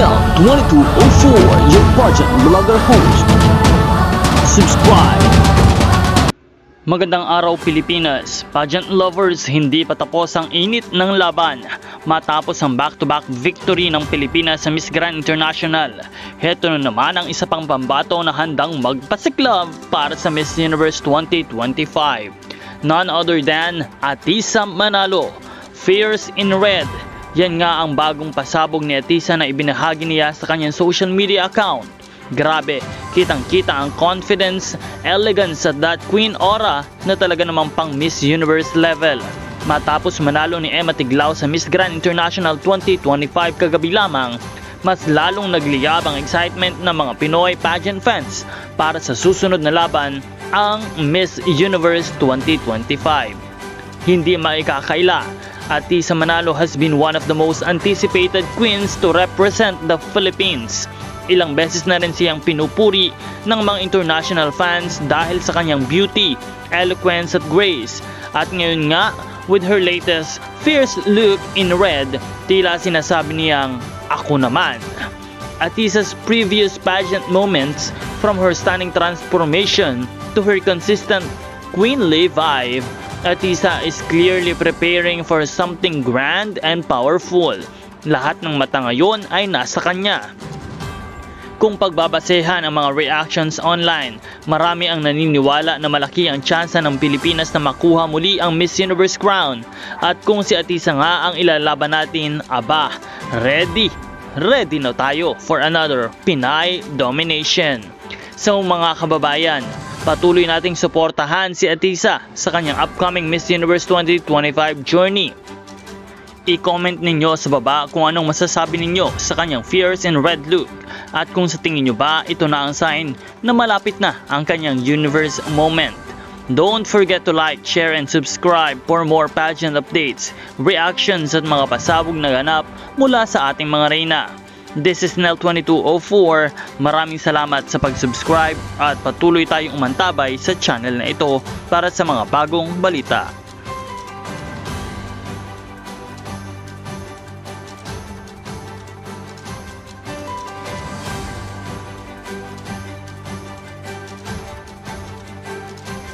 SNL2204, your pageant vlogger host. Subscribe. Magandang araw Pilipinas, pageant lovers, hindi pa tapos ang init ng laban. Matapos ang back-to-back victory ng Pilipinas sa Miss Grand International, heto na naman ang isa pang pambato na handang magpasiklab para sa Miss Universe 2025. None other than Atisa Manalo, Fierce in Red. Yan nga ang bagong pasabog ni Atisa na ibinahagi niya sa kanyang social media account. Grabe, kitang-kita ang confidence, elegance at that queen aura na talaga namang pang Miss Universe level. Matapos manalo ni Emma Tiglao sa Miss Grand International 2025 kagabi lamang, mas lalong nagliyab ang excitement ng mga Pinoy pageant fans para sa susunod na laban, ang Miss Universe 2025. Hindi maikakaila, Atisa Manalo has been one of the most anticipated queens to represent the Philippines. Ilang beses na rin siyang pinupuri ng mga international fans dahil sa kanyang beauty, eloquence at grace. At ngayon nga, with her latest fierce look in red, tila sinasabi niyang, "Ako naman." Atisa's previous pageant moments, from her stunning transformation to her consistent queenly vibe, Atisa is clearly preparing for something grand and powerful. Lahat ng mata ngayon ay nasa kanya. Kung pagbabasehan ang mga reactions online, marami ang naniniwala na malaki ang tsansa ng Pilipinas na makuha muli ang Miss Universe crown. At kung si Atisa nga ang ilalaban natin, aba, ready na tayo for another Pinay domination. So mga kababayan, patuloy nating suportahan si Atisa sa kanyang upcoming Miss Universe 2025 journey. I-comment ninyo sa baba kung anong masasabi ninyo sa kanyang fierce and red look at kung sa tingin nyo ba ito na ang sign na malapit na ang kanyang universe moment. Don't forget to like, share and subscribe for more pageant updates, reactions at mga pasabog na ganap mula sa ating mga reyna. This is SNL2204, maraming salamat sa pag-subscribe at patuloy tayong umantabay sa channel na ito para sa mga bagong balita.